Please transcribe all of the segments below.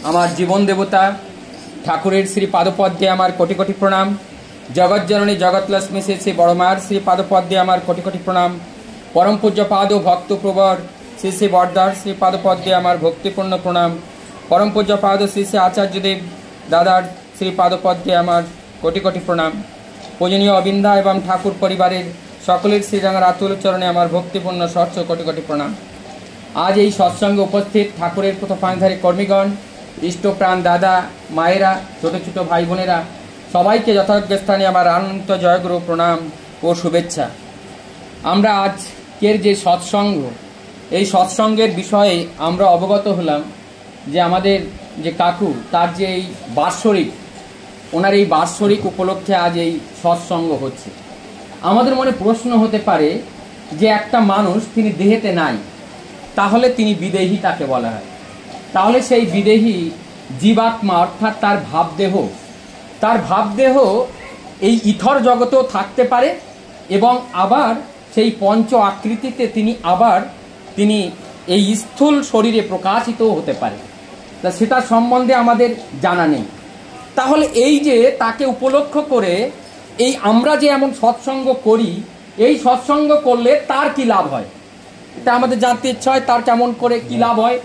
আমার জীবন দেবতা ঠাকুরের শ্রী পাদপদ্মে আমার কোটি কোটি প্রণাম। জগৎজননী জগৎলক্ষ্মী শ্রী শ্রী বড়মার শ্রী পাদপদ্মে আমার কোটি কোটি প্রণাম। পরম পূজ্য পাদ ভক্তপ্রবর শ্রী শ্রী বরদার শ্রী পাদপদ্মে আমার ভক্তিপূর্ণ প্রণাম। পরম পূজ্য পাদ শ্রী শ্রী আচার্যদেব দাদার শ্রী পাদপদ্মে আমার কোটি কোটি প্রণাম। পূজনীয় অবিন্দা এবং ঠাকুর পরিবারের সকলের শ্রীরাঙার আতুল চরণে আমার ভক্তিপূর্ণ সহস্র কোটি কোটি প্রণাম। আজ এই সৎসঙ্গে উপস্থিত ঠাকুরের প্রতিপালনকারী কর্মীগণ, ইষ্টপ্রাণ দাদা মায়েরা, ছোট ছোট ভাই বোনেরা, সবাইকে যথাযোগ্য স্থানে আমার আনন্ত জয়গুরু প্রণাম ও শুভেচ্ছা। আমরা আজকের যে সৎসঙ্গ, এই সৎসঙ্গের বিষয়ে আমরা অবগত হলাম যে আমাদের যে কাকু, তার যে এই বাৎসরিক, ওনার এই বাৎসরিক উপলক্ষে আজ এই সৎসঙ্গ হচ্ছে। আমাদের মনে প্রশ্ন হতে পারে যে একটা মানুষ তিনি দেহেতে নাই, তাহলে তিনি বিদেহী তাকে বলা হয়। তাহলে সেই বিদেহী জীবাত্মা অর্থাৎ তার ভাবদেহ এই ইথর জগতেও থাকতে পারে এবং আবার সেই পঞ্চ আকৃতিতে তিনি এই স্থূল শরীরে প্রকাশিতও হতে পারে। তা সেটা সম্বন্ধে আমাদের জানা নেই। তাহলে এই যে তাকে উপলক্ষ করে এই আমরা যে এমন সৎসঙ্গ করি, এই সৎসঙ্গ করলে তার কি লাভ হয়, এটা আমাদের জানতে ইচ্ছা হয়। তার কেমন করে কি লাভ হয়?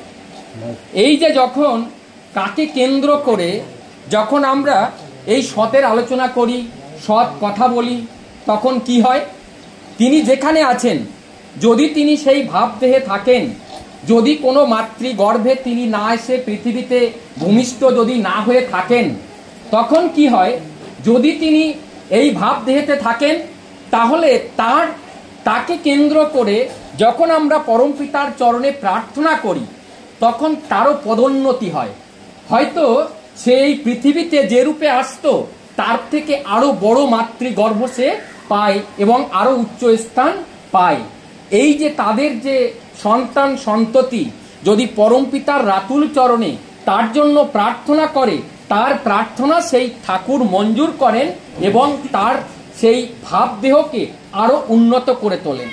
এই যে যখন কাকে কেন্দ্র করে যখন আমরা এই সতের আলোচনা করি, সৎ কথা বলি, তখন কি হয়? তিনি যেখানে আছেন, যদি তিনি সেই ভাবদেহে থাকেন, যদি কোনো মাতৃগর্ভে তিনি না এসে পৃথিবীতে ভূমিষ্ঠ যদি না হয়ে থাকেন, তখন কি হয়? যদি তিনি এই ভাবদেহেতে থাকেন, তাহলে তাকে কেন্দ্র করে যখন আমরা পরম পিতার চরণে প্রার্থনা করি, তখন তারও পদোন্নতি হয়। হয়তো সেই পৃথিবীতে যে রূপে আসতো, তার থেকে আরো বড় মাতৃগর্ভ সে পায় এবং আরো উচ্চ স্থান পায়। এই যে তাদের যে সন্তান সন্ততি যদি পরম পিতার রাতুল চরণে তার জন্য প্রার্থনা করে, তার প্রার্থনা সেই ঠাকুর মঞ্জুর করেন এবং তার সেই ভাবদেহকে আরো উন্নত করে তোলেন।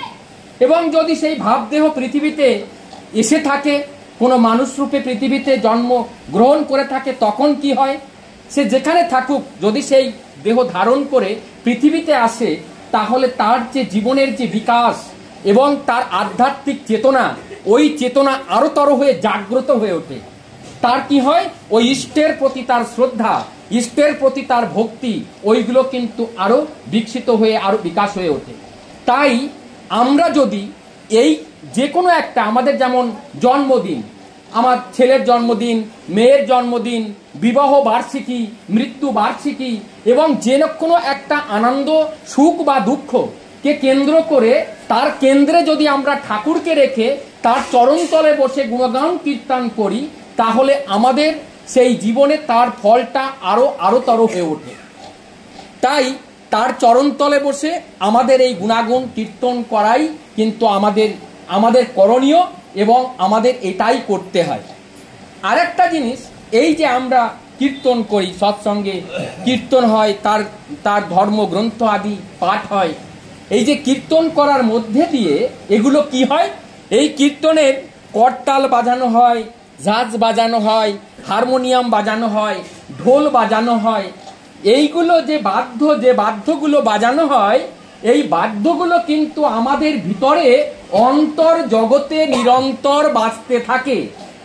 এবং যদি সেই ভাবদেহ পৃথিবীতে এসে থাকে, কোনো মানুষ রূপে পৃথিবীতে জন্ম গ্রহণ করে থাকে, তখন কি হয়? সে যেখানে থাকুক, যদি সেই দেহ ধারণ করে পৃথিবীতে আসে, তাহলে তার যে জীবনের যে বিকাশ এবং তার আধ্যাত্মিক চেতনা, ওই চেতনা আরো তর হয়ে জাগ্রত হয়ে ওঠে। তার কি হয়? ওই ইষ্টের প্রতি তার শ্রদ্ধা, ইষ্টের প্রতি তার ভক্তি, ওইগুলো কিন্তু আরো বিকশিত হয়ে আরো বিকাশ হয়ে ওঠে। তাই আমরা যদি এই যে কোনো একটা, আমাদের যেমন জন্মদিন, আমার ছেলের জন্মদিন, মেয়ের জন্মদিন, বিবাহ বার্ষিকী, মৃত্যু বার্ষিকী এবং যে কোনো একটা আনন্দ, সুখ বা দুঃখকে কেন্দ্র করে তার কেন্দ্রে যদি আমরা ঠাকুরকে রেখে তার চরণতলে বসে গুণগান কীর্তন করি, তাহলে আমাদের সেই জীবনে তার ফলটা আরো তর হয়ে ওঠে। তাই তার চরণতলে বসে আমাদের এই গুণাগুণ কীর্তন করাই কিন্তু আমাদের করণীয় এবং আমাদের এটাই করতে হয়। আরেকটা জিনিস, এই যে আমরা কীর্তন করি, সৎসঙ্গে কীর্তন হয়, তার ধর্মগ্রন্থ আদি পাঠ হয়। এই যে কীর্তন করার মধ্যে দিয়ে এগুলো কি হয়? এই কীর্তনের করতাল বাজানো হয়, ঝাঁঝ বাজানো হয়, হারমোনিয়াম বাজানো হয়, ঢোল বাজানো হয়। এইগুলো যে বাদ্যগুলো বাজানো হয়, এই বাদ্যগুলো কিন্তু আমাদের ভিতরে অন্তর জগতে নিরন্তর বাজতে থাকে।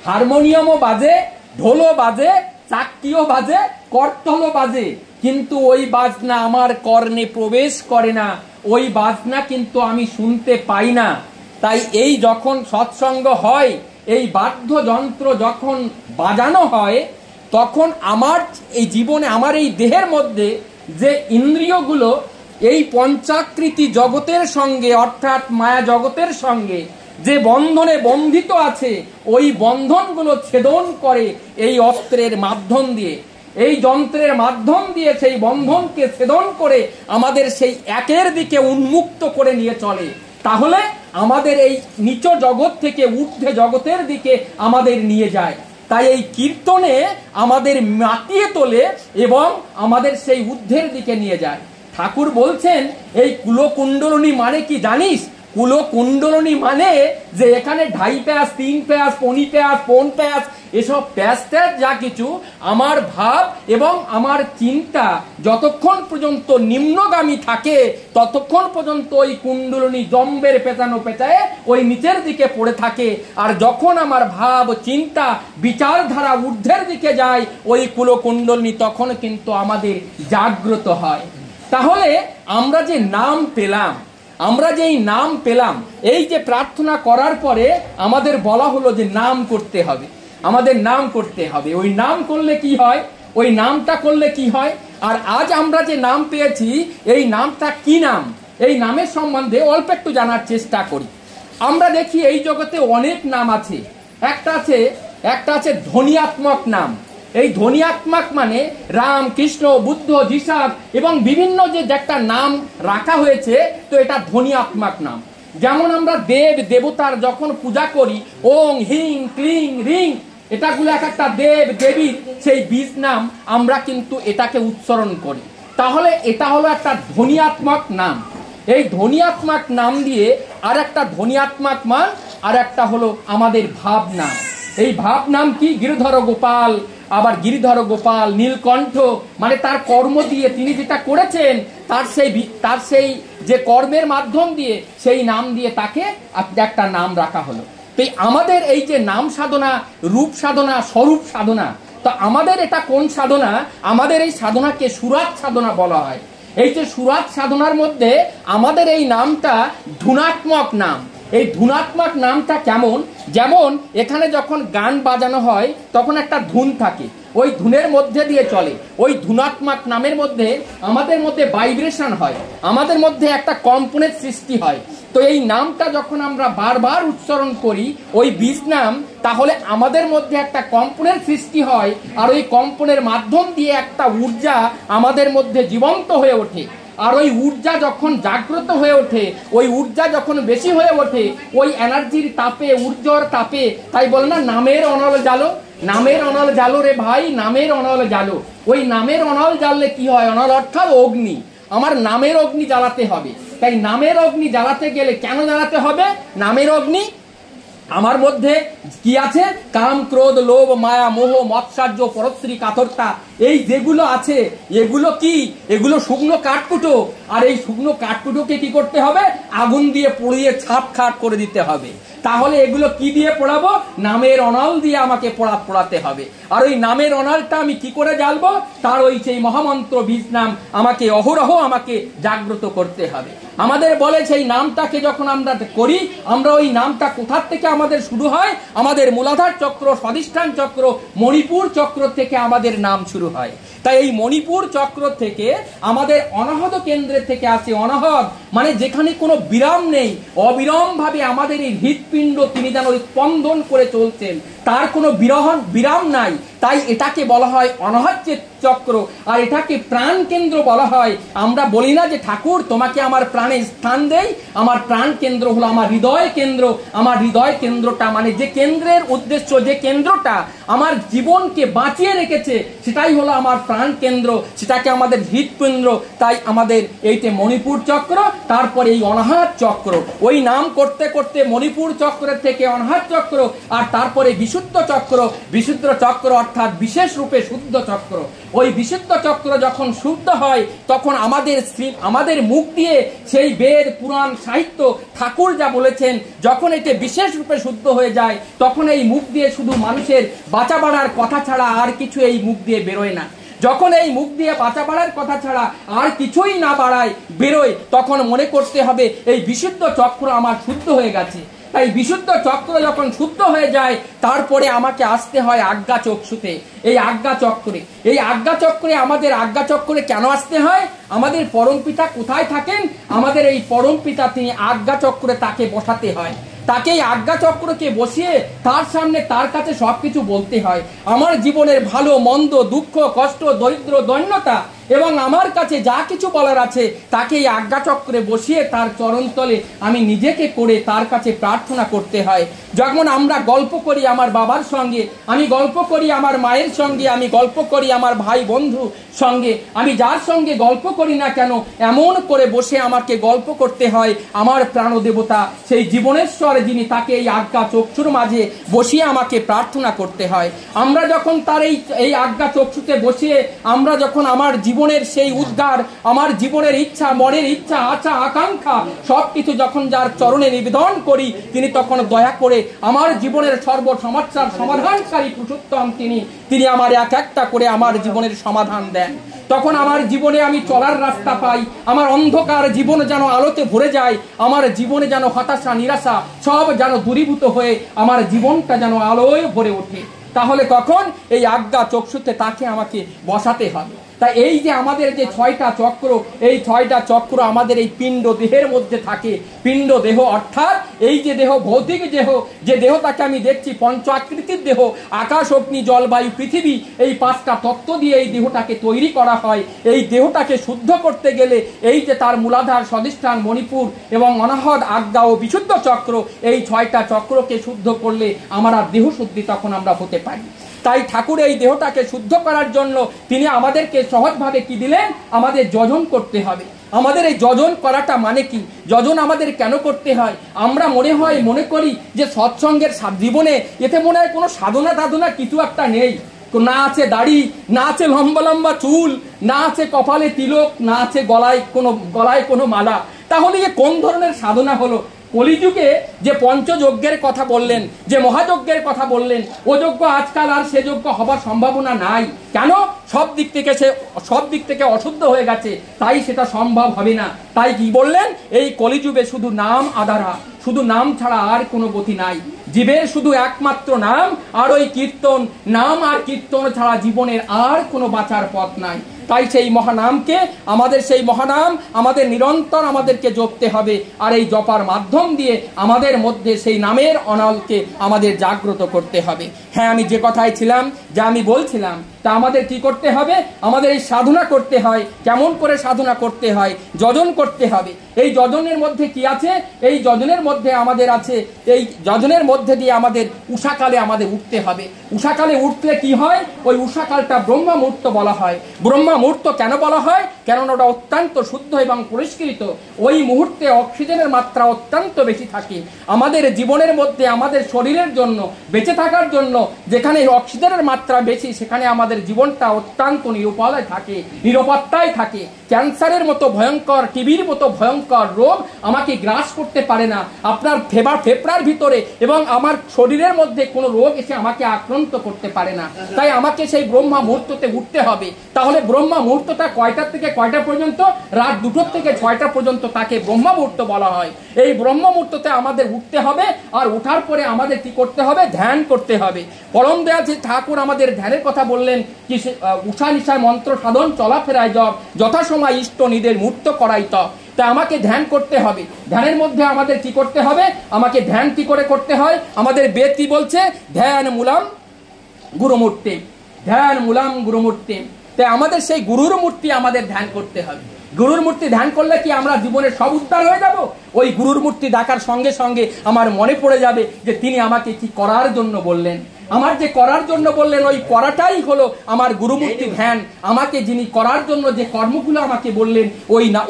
হারমোনিয়ামও বাজে, ঢোলও বাজে, চাক্কিও বাজে, করতালও বাজে, কিন্তু ওই বাজনা আমার কর্ণে প্রবেশ করে না, ওই বাজনা কিন্তু আমি শুনতে পাই না। তাই এই যখন সৎসঙ্গ হয়, এই বাদ্যযন্ত্র যখন বাজানো হয়, তখন আমার এই জীবনে, আমার এই দেহের মধ্যে যে ইন্দ্রিয়গুলো এই পঞ্চাকৃতি জগতের সঙ্গে অর্থাৎ মায়া জগতের সঙ্গে যে বন্ধনে বন্ধিত আছে, ওই বন্ধনগুলো ছেদন করে এই অস্ত্রের মাধ্যম দিয়ে, এই যন্ত্রের মাধ্যম দিয়ে সেই বন্ধনকে ছেদন করে আমাদের সেই একের দিকে উন্মুক্ত করে নিয়ে চলে। তাহলে আমাদের এই নিচ জগৎ থেকে ঊর্ধ্বে জগতের দিকে আমাদের নিয়ে যায়। তাই এই কীর্তনে আমাদের মাতিয়ে তোলে এবং আমাদের সেই ঊর্ধ্বের দিকে নিয়ে যায়। ঠাকুর বলছেন, এই কুলকুণ্ডলিনী মানে কি জানিস? কুলকুণ্ডলিনী মানে যে এখানে 2.5 প্যাঁচ 3 প্যাঁচ পনি প্যাঁচ পন প্যাঁচ এসব প্যাঁচ ট্যাঁচ যা কিছু, আমার ভাব এবং আমার চিন্তা যতক্ষণ পর্যন্ত নিম্নগামী থাকে ততক্ষণ পর্যন্ত ওই কুণ্ডলিনী জম্বের পেঁচানো পেঁচায় ওই নিচের দিকে পড়ে থাকে। আর যখন আমার ভাব চিন্তা বিচারধারা ঊর্ধ্বের দিকে যায় ওই কুলকুণ্ডলিনী তখন কিন্তু আমাদের জাগ্রত হয়। তাহলে আমরা যে নাম পেলাম, এই যে প্রার্থনা করার পরে আমাদের বলা হলো যে নাম করতে হবে, আমাদের নাম করতে হবে। ওই নাম করলে কি হয়, ওই নামটা করলে কি হয়? আর আজ আমরা যে নাম পেয়েছি এই নামটা কি নাম, এই নামের সম্বন্ধে অল্প একটু জানার চেষ্টা করি। আমরা দেখি এই জগতে অনেক নাম আছে। একটা আছে ধ্বনিয়াত্মক নাম। এই ধ্বনিয়াত্মক মানে রাম, কৃষ্ণ, বুদ্ধ, যিশু এবং বিভিন্ন যে একটা নাম রাখা হয়েছে, তো এটা ধ্বনিয়াত্মক নাম। যেমন আমরা দেব দেবতার যখন পূজা করি, ওং হিং ক্লিং রিং, এটাগুলো এক একটা দেব দেবীর সেই বীজ নাম, আমরা কিন্তু এটাকে উচ্চারণ করি। তাহলে এটা হলো একটা ধ্বনিয়াত্মক নাম। এই ধ্বনিয়াত্মক নাম দিয়ে আর একটা ধ্বনিয়াত্মক মান, আর একটা হলো আমাদের ভাব নাম। এই ভাব নাম কি? গিরিধর গোপাল। আবার গিরিধর গোপাল নীলকণ্ঠ মানে তার কর্ম দিয়ে তিনি যেটা করেছেন তার সেই যে কর্মের মাধ্যম দিয়ে সেই নাম দিয়ে তাকে একটা নাম রাখা হলো। তো আমাদের এই যে নাম সাধনা, রূপ সাধনা, স্বরূপ সাধনা, তো আমাদের এটা কোন সাধনা? আমাদের এই সাধনাকে সুরাত সাধনা বলা হয়। এই যে সুরাত সাধনার মধ্যে আমাদের এই নামটা ধুনাত্মক নাম। এই ধুনাত্মক নামটা কেমন? যেমন এখানে যখন গান বাজানো হয় তখন একটা ধুন থাকে, ওই ধুনের মধ্যে দিয়ে চলে। ওই ধুনাত্মক নামের মধ্যে আমাদের মধ্যে ভাইব্রেশন হয়, আমাদের মধ্যে একটা কম্পনের সৃষ্টি হয়। তো এই নামটা যখন আমরা বারবার উচ্চারণ করি ওই বীজ নাম, তাহলে আমাদের মধ্যে একটা কম্পনের সৃষ্টি হয়। আর ওই কম্পনের মাধ্যম দিয়ে একটা ঊর্জা আমাদের মধ্যে জীবন্ত হয়ে ওঠে। আর ওই ঊর্জা যখন জাগ্রত হয়ে ওঠে, ওই ঊর্জা যখন বেশি হয়ে ওঠে, ওই এনার্জির তাপে, ঊর্জার তাপে, তাই বলে না নামের অনল জালো, নামের অনল জালো রে ভাই, নামের অনল জালো। ওই নামের অনল জ্বাললে কি হয়? অনল অর্থাৎ অগ্নি। আমার নামের অগ্নি জ্বালাতে হবে। তাই নামের অগ্নি জ্বালাতে গেলে কেন জ্বালাতে হবে? নামের অগ্নি আমার মধ্যে কি আছে? কাম, ক্রোধ, লোভ, মায়া, মোহ, মৎসার্য, পরশ্রী, কাতরতা, এই যেগুলো আছে এগুলো কি? এগুলো শুকনো কাঠকুটো। আর এই শুকনো কাঠকুটোকে কি করতে হবে? আগুন দিয়ে পুড়িয়ে ছাপখাট করে দিতে হবে। তাহলে এগুলো কি দিয়ে পোড়াবো? নামের অনল দিয়ে আমাকে পোড়াতে হবে। আর ওই নামের অনলটা আমি কি করে জ্বালবো? তার ওই সেই মহামন্ত্র বীজ নাম আমাকে অহরহ আমাকে জাগ্রত করতে হবে। আমাদের বলে সেই নামটাকে যখন আমরা করি, আমরা ওই নামটা কোথার থেকে আমাদের শুরু হয়? আমাদের মূলাধার চক্র, স্বাধিষ্ঠান চক্র, মণিপুর চক্র থেকে আমাদের নাম শুরু হয়। তাই এই মণিপুর চক্র থেকে আমাদের অনাহত কেন্দ্রের থেকে আসে। অনাহত মানে যেখানে কোনো বিরাম নেই, অবিরাম ভাবে আমাদের এই হৃৎপিণ্ড তিনি যেন স্পন্দন করে চলছেন, তার কোনো বিরাম নাই। তাই এটাকে বলা হয় অনাহত চক্র, আর এটাকে প্রাণ কেন্দ্র বলা হয়। আমরা বলি না যে ঠাকুর তোমাকে আমার প্রাণে স্থান দেই? আমার প্রাণ কেন্দ্র হলো আমার হৃদয় কেন্দ্র। আমার হৃদয় কেন্দ্রটা মানে যে কেন্দ্রের উদ্দেশ্য, যে কেন্দ্রটা আমার জীবনকে বাঁচিয়ে রেখেছে, সেটাই হলো আমার প্রাণ কেন্দ্র, সেটাকে আমাদের হৃৎকেন্দ্র। তাই আমাদের এইতে মণিপুর চক্র, তারপরে এই অনাহত চক্র। ওই নাম করতে করতে মণিপুর চক্রের থেকে অনাহত চক্র, আর তারপরে বিশুদ্ধ চক্র। বিশুদ্ধ চক্র অর্থাৎ বিশেষ রূপে শুদ্ধ চক্র। ওই বিশুদ্ধ চক্র যখন শুদ্ধ হয় তখন আমাদের মুখ দিয়ে সেই বেদ, পুরাণ, সাহিত্য, ঠাকুর যা বলেছেন, যখন এতে বিশেষ রূপে শুদ্ধ হয়ে যায় তখন এই মুখ দিয়ে শুধু মানুষের বাঁচা বাড়ার কথা ছাড়া আর কিছু এই মুখ দিয়ে বেরোয় না। যখন এই মুখ দিয়ে বাঁচা বাড়ার কথা ছাড়া আর কিছুই না বেরোয়, তখন মনে করতে হবে এই বিশুদ্ধ চক্র আমার শুদ্ধ হয়ে গেছে। তাই বিশুদ্ধ চক্র যখন শুদ্ধ হয়ে যায় তারপরে আমাকে আসতে হয় আজ্ঞা চক্ষুতে। এই আজ্ঞা চক্রে, এই আজ্ঞা চক্রে, আমাদের আজ্ঞা চক্রে কেন আসতে হয়? আমাদের পরমপিতা কোথায় থাকেন? আমাদের এই পরমপিতা তিনি আজ্ঞা চক্রে, তাকে বসাতে হয়। তাকে এই আজ্ঞা চক্রকে বসিয়ে তার সামনে, তার কাছে সবকিছু বলতে হয়। আমার জীবনের ভালো মন্দ, দুঃখ, কষ্ট, দরিদ্র, দৈন্যতা, এবং আমার কাছে যা কিছু বলার আছে তাকে এই আজ্ঞাচক্রে বসিয়ে তার চরণতলে আমি নিজেকে করে তার কাছে প্রার্থনা করতে হয়। যখন আমরা গল্প করি আমার বাবার সঙ্গে, আমি গল্প করি আমার মায়ের সঙ্গে, আমি গল্প করি আমার ভাই বন্ধু সঙ্গে, আমি যার সঙ্গে গল্প করি না কেন এমন করে বসে আমাকে গল্প করতে হয় আমার প্রাণদেবতা সেই জীবনেশ্বর যিনি, তাকে এই আজ্ঞা চক্ষুর মাঝে বসিয়ে আমাকে প্রার্থনা করতে হয়। আমরা যখন তার এই আজ্ঞা চক্ষুতে বসিয়ে আমরা যখন আমার জীবনের সেই উদ্গার, আমার জীবনের ইচ্ছা, মনের ইচ্ছা, আশা, আকাঙ্ক্ষা সবকিছু যখন যার চরণে নিবেদন করি, তিনি তখন দয়া করে আমার জীবনের সর্ব সমস্যার সমাধানকারী পুরুষোত্তম তিনি আমার এক একটা করে আমার জীবনের সমাধান দেন। তখন আমার জীবনে আমি চলার রাস্তা পাই, আমার অন্ধকার জীবন যেন আলোতে ভরে যায়, আমার জীবনে যেন হতাশা নিরাশা সব যেন দূরীভূত হয়ে আমার জীবনটা যেন আলোয় ভরে ওঠে। তাহলে কখন এই আজ্ঞা চক্ষুতে তাকে আমাকে বসাতে হবে। তাই এই যে আমাদের যে 6টা চক্র, এই 6টা চক্র আমাদের এই পিণ্ড দেহের মধ্যে থাকে। পিণ্ড দেহ অর্থাৎ এই যে দেহ, ভৌতিক দেহ, যে দেহটাকে আমি দেখছি পঞ্চ আকৃতির দেহ, আকাশ অগ্নি জল বায়ু পৃথিবী, এই 5টা তত্ত্ব দিয়ে এই দেহটাকে তৈরি করা হয়। এই দেহটাকে শুদ্ধ করতে গেলে এই যে তার মূলাধার, স্বধিষ্ঠান, মণিপুর এবং অনাহত, আজ্ঞা ও বিশুদ্ধ চক্র, এই 6টা চক্রকে শুদ্ধ করলে আমরা দেহ শুদ্ধি তখন আমরা হতে পারি। তাই ঠাকুর এই দেহটাকে শুদ্ধ করার জন্য তিনি আমাদেরকে সহজভাবে কি দিলেন, আমাদের যজন করতে হবে। আমাদের এই যজন করাটা মানে কি, যজন আমাদের কেন করতে হয়? আমরা মনে করি যে সৎসঙ্গের জীবনে এতে মনে হয় কোনো সাধনা টাধনা কিছু একটা নেই, না আছে দাড়ি, না আছে লম্বা লম্বা চুল, না আছে কপালে তিলক, না আছে গলায় কোনো মালা। তাহলে এ কোন ধরনের সাধনা হলো? কলিযুগে যে পঞ্চযজ্ঞের কথা বললেন, যে মহাযজ্ঞের কথা বললেন, ও যজ্ঞ আজকাল আর সে যজ্ঞ হবার সম্ভাবনা নাই। কেন? সব দিক থেকে অশুদ্ধ হয়ে গেছে, তাই সেটা সম্ভব হবে না। তাই কি বললেন, এই কলিযুগে শুধু নাম আধারা, শুধু নাম ছাড়া আর কোনো গতি নাই। জীবের শুধু একমাত্র নাম আর ওই কীর্তন, নাম আর কীর্তন ছাড়া জীবনের আর কোনো বাঁচার পথ নাই। তাই সেই মহানামকে, সেই মহানাম আমাদের নিরন্তর আমাদেরকে জপতে হবে। আর এই জপার মাধ্যম দিয়ে আমাদের মধ্যে সেই নামের অনলকে আমাদের জাগ্রত করতে হবে। হ্যাঁ, আমি যে কথায় ছিলাম, যা আমি বলছিলাম, তা আমাদের কি করতে হবে? আমাদের এই সাধনা করতে হয়। কেমন করে সাধনা করতে হয়? যজন করতে হবে। এই যজনের মধ্যে কি আছে? এই যজনের মধ্যে আমাদের আছে, এই যজনের মধ্যে দিয়ে আমাদের উষাকালে আমাদের উঠতে হবে। উষাকালে উঠলে কি হয়? ওই উষাকালটা ব্রহ্ম মুহূর্ত বলা হয়। ব্রহ্ম মুহূর্ত কেন বলা হয়? কেননা ওটা অত্যন্ত শুদ্ধ এবং পরিষ্কৃত। ওই মুহূর্তে অক্সিজেনের মাত্রা অত্যন্ত বেশি থাকে। আমাদের জীবনের মধ্যে, আমাদের শরীরের জন্য, বেঁচে থাকার জন্য যেখানে অক্সিজেনের মাত্রা বেশি, সেখানে আমাদের জীবনটা অত্যন্ত নিরাপত্তায় থাকে। ক্যান্সারের মতো ভয়ঙ্কর, টিবির মতো ভয়ঙ্কর রোগ আমাকে গ্রাস করতে পারে না। আপনার ফেফড়ার ভিতরে এবং আমার শরীরের মধ্যে কোনো রোগ এসে আমাকে আক্রান্ত করতে পারে না। তাই আমাকে সেই ব্রহ্মা মুহূর্ততে উঠতে হবে। তাহলে ব্রহ্মা মুহূর্তটা কয়টা থেকে কয়টা পর্যন্ত? রাত 2টো থেকে 6টা পর্যন্ত তাকে ব্রহ্মা মুহূর্ত বলা হয়। এই ব্রহ্ম মুহূর্ততে আমাদের উঠতে হবে। আর ওঠার পরে আমাদের কি করতে হবে? ধ্যান করতে হবে। পরম দয়াল ঠাকুর আমাদের ধ্যানের কথা বললেন কি, উষা নিশায় মন্ত্র সাধন, চলাফেরায় জপ, যথাসময় ইষ্ট নিদের মূর্ত করাই তপ। তাই আমাকে ধ্যান করতে হবে। ধ্যানের মধ্যে আমাদের কি করতে হবে? আমাকে ধ্যান কি করে করতে হয়? আমাদের বেদ কি বলছে? ধ্যান মূলম গুরুমূর্তি, ধ্যান মূলম গুরুমূর্তি। তাই আমাদের সেই গুরুর মূর্তি আমাদের ধ্যান করতে হবে। গুরুর মূর্তি ধ্যান করলে কি আমরা জীবনের সব উদ্ধার হয়ে যাব? ওই গুরুর মূর্তি ডাকার সঙ্গে সঙ্গে আমার মনে পড়ে যাবে যে তিনি আমাকে কি করার জন্য বললেন। আমার যে করার জন্য বললেন, ওই করাটাই হলো আমার গুরুমূর্তি ধ্যান। আমাকে যিনি করার জন্য যে কর্মগুলো আমাকে বললেন,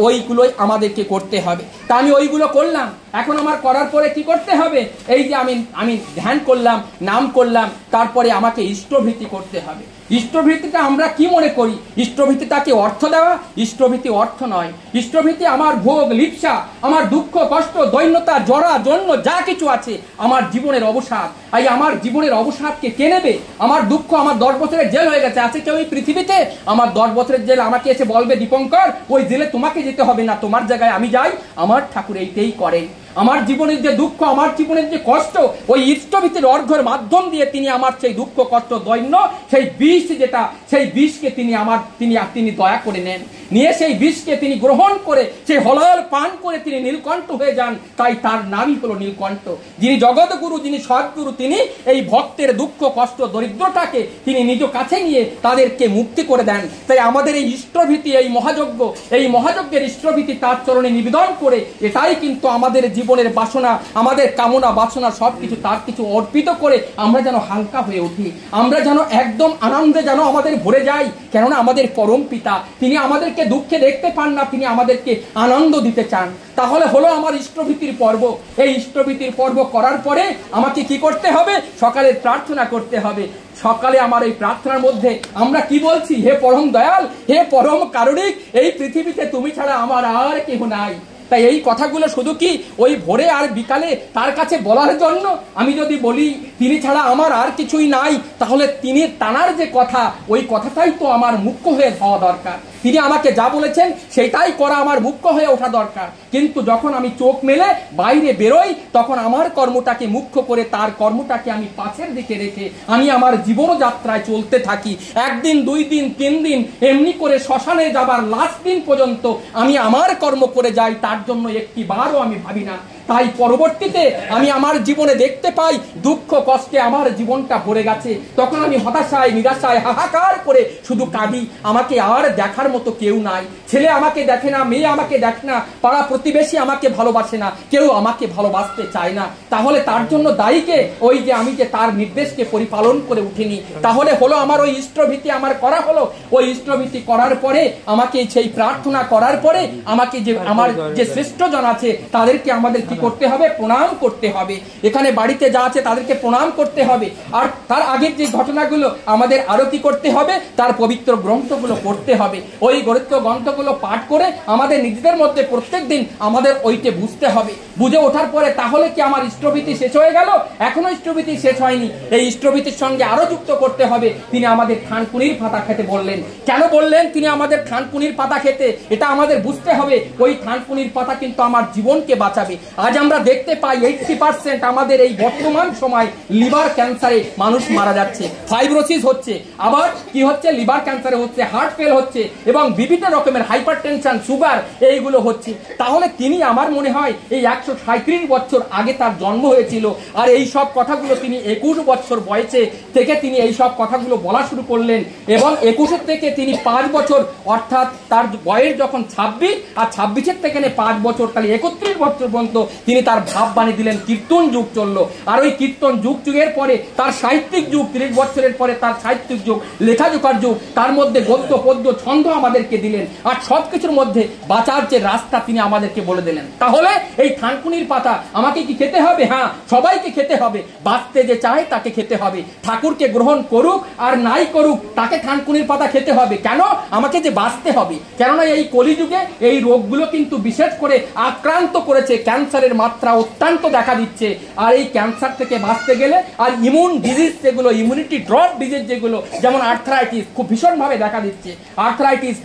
ওইগুলোই আমাদেরকে করতে হবে। তা আমি ওইগুলো করলাম। এখন আমার করার পরে কি করতে হবে? এই যে আমি ধ্যান করলাম, নাম করলাম, তারপরে আমাকে ইষ্টভীতি করতে হবে। ইষ্টভীতিটা আমরা কি মনে করি? ইষ্টভীতিটাকে অর্থ দেওয়া? ইষ্টভীতি অর্থ নয়। ইষ্টভীতি আমার ভোগ লিপ্সা, আমার দুঃখ কষ্ট, দৈন্যতা, জরা জন্য যা কিছু আছে, আমার জীবনের অবসাদ। এই আমার জীবনের অবসাদকে কে নেবে? আমার দুঃখ, আমার 10 বছরের জেল হয়ে গেছে, আছে কেউ এই পৃথিবীতে? আমার 10 বছরের জেল আমাকে এসে বলবে, দীপঙ্কর ওই জেলে তোমাকে যেতে হবে না, তোমার জায়গায় আমি যাই। আমার ঠাকুর এইটাই করেন। আমার জীবনের যে দুঃখ, আমার জীবনের যে কষ্ট, ওই ইষ্টভীতির অর্ঘ্যের মাধ্যম দিয়ে তিনি আমার সেই দুঃখ কষ্ট দৈন্য, সেই বিষ যেটা, সেই বিষকে তিনি দয়া করে নেন, নিয়ে সেই বিষকে তিনি গ্রহণ করে সেই হলাল পান করে তিনি নীলকণ্ঠ হয়ে যান। তাই তার নামই হলো নীলকণ্ঠ। যিনি জগৎগুরু, যিনি সদ্গুরু, তিনি এই ভক্তের দুঃখ কষ্ট দরিদ্রতাকে তিনি নিজ কাছে নিয়ে তাদেরকে মুক্তি করে দেন। তাই আমাদের এই ইষ্টভীতি, এই মহাযজ্ঞের ইষ্টভীতি তার চরণে নিবেদন করে, এটাই কিন্তু আমাদের জীবনের বাসনা, আমাদের কামনা বাসনা সবকিছু তার কিছু অর্পিত করে আমরা যেন হালকা হয়ে উঠি, আমরা যেন একদম আনন্দে যেন আমাদের ভরে যাই। কেননা আমাদের পরম পিতা, তিনি আমাদেরকে দুঃখে দেখতে পান না, তিনি আমাদেরকে আনন্দ দিতে চান। তাহলে হলো আমার ইষ্টভীতির পর্ব। এই ইষ্টভীতির পর্ব করার পরে আমাকে কি করতে হবে? সকালে প্রার্থনা করতে হবে। সকালে আমার এই প্রার্থনার মধ্যে আমরা কি বলছি? হে পরম দয়াল, হে পরম কারুণিক, এই পৃথিবীতে তুমি ছাড়া আমার আর কেহ নাই। তাই এই কথাগুলো শুধু কি ওই ভোরে আর বিকালে তার কাছে বলার জন্য? আমি যদি বলি তিনি ছাড়া আমার আর কিছুই নাই, তাহলে তিনি টানার যে কথা, ওই কথাটাই তো আমার মুখ্য হয়ে হওয়া দরকার। তিনি আমাকে যা বলেছেন সেটাই করা আমার মুখ্য হয়ে ওঠা দরকার। কিন্তু যখন আমি চোখ মেলে বাইরে বেরোই, তখন আমার কর্মটাকে মুখ্য করে তার কর্মটাকে আমি পাশের দিকে রেখে আমি আমার জীবনযাত্রায় চলতে থাকি। একদিন, 2 দিন, 3 দিন এমনি করে শ্মশানে যাবার লাস্ট দিন পর্যন্ত আমি আমার কর্ম করে যাই, তার জন্য একটি বারও আমি ভাবি না। তাই পরবর্তীতে আমি আমার জীবনে দেখতে পাই দুঃখ কষ্টে আমার জীবনটা ভরে গেছে, তখন আমি হতাশায় নিরাশায় হাহাকার করে শুধু কাঁদি। আমাকে আর দেখার মতো কেউ নাই, ছেলে আমাকে দেখে না, মেয়ে আমাকে দেখে না, পাড়া প্রতিবেশী আমাকে ভালোবাসে না, কেউ আমাকে ভালোবাসতে চায় না। তাহলে তার জন্য দায়ীকে? ওই যে আমি যে তার নির্দেশকে পরিপালন করে উঠিনি। তাহলে হলো আমার ওই ইষ্টভীতি আমার করা হলো। ওই ইষ্টভীতি করার পরে আমাকে সেই প্রার্থনা করার পরে আমাকে যে আমার যে শ্রেষ্ঠজন আছে তাদেরকে আমাদের করতে হবে, প্রণাম করতে হবে। এখানে বাড়িতে যা আছে তাদেরকে প্রণাম করতে হবে। আর তার আগের যে ঘটনাগুলো আমাদের আরো কি করতে হবে? তার পবিত্র গ্রন্থগুলো পড়তে হবে। ওই পবিত্র গ্রন্থগুলো পাঠ করে আমাদের নিজেদের মধ্যে প্রত্যেক দিন আমাদের ওইকে বুঝতে হবে। বুঝে ওঠার পরে তাহলে কি আমার ইষ্টভীতি শেষ হয়ে গেল? এখনো ইষ্টভীতি শেষ হয়নি। এই ইষ্টভীতির সঙ্গে আরো যুক্ত করতে হবে, তিনি আমাদের থানকুনির পাতা খেতে বললেন। কেন বললেন তিনি আমাদের থানকুনির পাতা খেতে? এটা আমাদের বুঝতে হবে। ওই থানকুনির পাতা কিন্তু আমার জীবনকে বাঁচাবে। আজ আমরা দেখতে পাই 80% আমাদের এই বর্তমান সময় লিভার ক্যান্সারে মানুষ মারা যাচ্ছে, ফাইব্রোসিস হচ্ছে, আবার কি হচ্ছে? লিভার ক্যান্সারে হচ্ছে, হার্ট ফেল হচ্ছে, এবং বিভিন্ন রকমের হাইপারটেনশন, সুগার, এইগুলো হচ্ছে। তাহলে তিনি আমার মনে হয় এই 137 বছর আগে তার জন্ম হয়েছিল, আর এই সব কথাগুলো তিনি 21 বছর বয়সে থেকে তিনি এই সব কথাগুলো বলা শুরু করলেন। এবং 21 থেকে তিনি 5 বছর, অর্থাৎ তার বয়স যখন 26, আর 26 থেকে 5 বছর, তাহলে 31 বছর পর্যন্ত তিনি তার ভাব বানিয়ে দিলেন। কীর্তন যুগ চললো, আর ওই কীর্তন যুগের পরে তার সাহিত্যিক যুগ, 30 বছরের পরে তার সাহিত্যিক যুগ, লেখাজোখার যুগ, তার মধ্যে গদ্য পদ্য ছন্দ আমাদেরকে দিলেন, আর সবকিছুর মধ্যে বাঁচার যে রাস্তা তিনি আমাদেরকে বলে দিলেন। তাহলে এই থানকুনির পাতা আমাকে কি খেতে হবে? হ্যাঁ, সবাইকে খেতে হবে। বাঁচতে যে চায় তাকে খেতে হবে। ঠাকুরকে গ্রহণ করুক আর নাই করুক, তাকে থানকুনির পাতা খেতে হবে। কেন? আমাকে যে বাঁচতে হবে। কেননা এই কলিযুগে এই রোগগুলো কিন্তু বিশেষ করে আক্রান্ত করেছে, ক্যান্সারের মাত্রা অত্যন্ত দেখা দিচ্ছে। আর এই ক্যান্সার থেকে বাঁচতে গেলে, আর ইমিউন ডিজিজ যেগুলো, ইমিউনিটি ড্রপ ডিজিজ যেগুলো, যেমন আর্থ্রাইটিস খুব ভীষণভাবে দেখা দিচ্ছে। আর্থ্রাইটিস,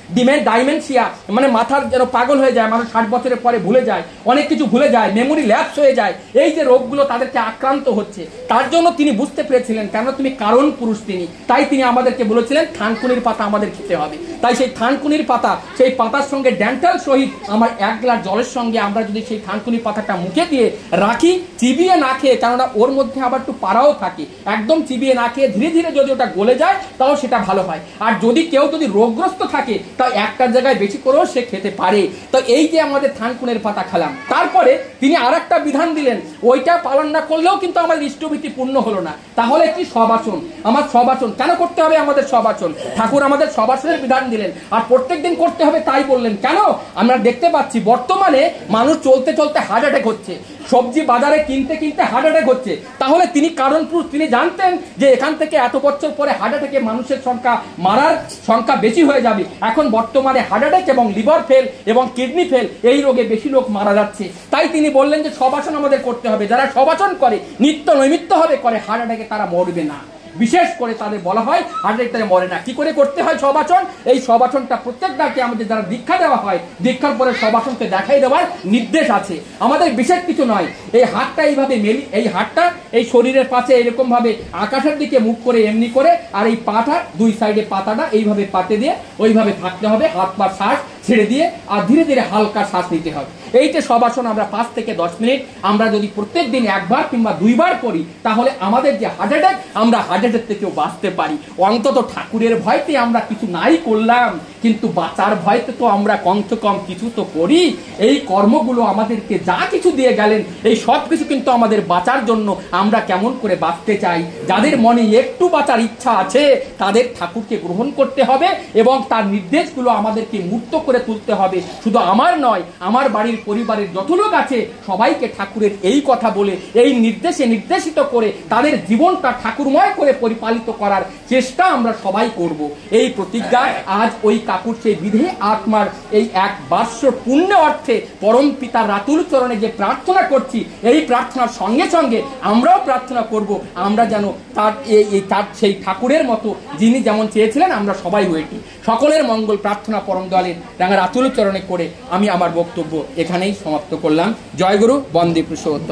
ডাইমেনশিয়া, মানে মাথার যেন পাগল হয়ে যায়, মানুষ 60 বছরের পরে ভুলে যায়, অনেক কিছু ভুলে যায়, মেমোরি ল্যাপস হয়ে যায়। এই যে রোগগুলো তাদেরকে আক্রান্ত হচ্ছে, তার জন্য তিনি বুঝতে পেরেছিলেন, কেন তুমি কারণ পুরুষ তিনি। তাই তিনি আমাদেরকে বলেছিলেন থানকুনির পাতা আমাদের খেতে হবে। তাই সেই থানকুনির পাতা, সেই পাতার সঙ্গে ড্যান্টাল সহিত আমার 1 গ্লাস জলের সঙ্গে আমরা যদি সেই থানকুনির পাতাটা মুখে দিয়ে রাখি, চিবিয়ে না খেয়ে, কেননা ওর মধ্যে আবার একটু পাড়াও থাকে, একদম চিবিয়ে না খেয়ে ধীরে ধীরে যদি ওটা গলে যায় তাও সেটা ভালো হয়। আর যদি কেউ যদি রোগগ্রস্ত থাকে, তা একটা জায়গায় বেশি করেও সে খেতে পারে। তো এই যে আমাদের থানকুনের পাতা খেলাম, তারপরে তিনি আর একটা বিধান দিলেন, ওইটা পালন না করলেও কিন্তু আমাদের ইষ্টভীতি পূর্ণ হলো না। তাহলে কি? সবাচন। আমার সবাচন কেন করতে হবে? আমাদের সবাচন, ঠাকুর আমাদের সবাচনের বিধান দিলেন, আর প্রত্যেকদিন করতে হবে তাই বললেন। কেন? আমরা দেখতে পাচ্ছি বর্তমানে মানুষ চলতে চলতে হার্ট অ্যাটাক হচ্ছে, সবজি বাজারে কিনতে কিনতে হার্ট অ্যাটাক হচ্ছে। তাহলে তিনি কারণ পুরুষ, তিনি জানতেন যে এখান থেকে এত বছর পরে হার্ট অ্যাটাকে মানুষের সংখ্যা, মারার সংখ্যা বেশি হয়ে যাবে। এখন বর্তমানে হার্ট অ্যাটাক এবং লিভার ফেল এবং কিডনি ফেল, এই রোগে বেশি লোক মারা যাচ্ছে। তাই তিনি বললেন যে সবাচন আমাদের করতে হবে। যারা সবাচন করে, নিত্য নৈমিত্য হবে করে, হার্ট অ্যাটাকে তারা মরবে না। বিশেষ করে তাদের বলা হয় হার্ট অ্যাটাকে মরে না। কি করে করতে হয় সবাসন? এই সবাসনটা প্রত্যেকটাকে আমাদের যারা দীক্ষা দেওয়া হয়, দীক্ষার পরে সবাসনকে দেখাই দেওয়ার নির্দেশ আছে। আমাদের বিশেষ কিছু নয়, এই হাতটা এইভাবে এই হাতটা এই শরীরের পাশে এরকম ভাবে আকাশের দিকে মুখ করে এমনি করে, আর এই পাটা দুই সাইডে পাতাটা এইভাবে পাতে দিয়ে ওইভাবে থাকতে হবে, হাত পা শ্বাস ছেড়ে দিয়ে, আর ধীরে ধীরে হালকা শ্বাস নিতে হবে। এইটা সবাসন আমরা 5 থেকে 10 মিনিট আমরা যদি প্রত্যেক দিন একবার কিংবা 2 বার করি, তাহলে আমাদের যে হার্ট অ্যাটাক, আমরা হার্ট অ্যাটাক থেকেও বাঁচতে পারি। অন্তত ঠাকুরের ভয়তে আমরা কিছু নাই করলাম, কিন্তু বাঁচার ভয়তে তো আমরা কমসে কম কিছু তো করি। এই কর্মগুলো আমাদেরকে যা কিছু দিয়ে গেলেন, এই সব কিছু কিন্তু আমাদের বাঁচার জন্য। আমরা কেমন করে বাঁচতে চাই, যাদের মনে একটু বাঁচার ইচ্ছা আছে, তাদের ঠাকুরকে গ্রহণ করতে হবে এবং তার নির্দেশগুলো আমাদেরকে মুক্ত করে তুলতে হবে। শুধু আমার নয়, আমার বাড়ির পরিবারের যত লোক আছে সবাইকে ঠাকুরের এই কথা বলে, এই নির্দেশে নির্দেশিত করে তাদের জীবনটা ঠাকুরময় করে পরিপালিত করার চেষ্টা আমরা সবাই করব। এই প্রতিজ্ঞা আজ ওই কাকুর সেই বিধে আত্মার এই 1 বাৎসর পুণ্য অর্থে পরম পিতার রাতুল চরণে যে প্রার্থনা করছি, এই প্রার্থনার সঙ্গে সঙ্গে আমরাও প্রার্থনা করব, আমরা যেন তার তার সেই ঠাকুরের মতো যিনি যেমন চেয়েছিলেন আমরা সবাই হয়েছি। সকলের মঙ্গল প্রার্থনা পরম দলের রাঙা রাতুল চরণে করে আমি আমার বক্তব্য এখানেই সমাপ্ত করলাম। জয় গুরু, বন্দে পুরুষোত্তম।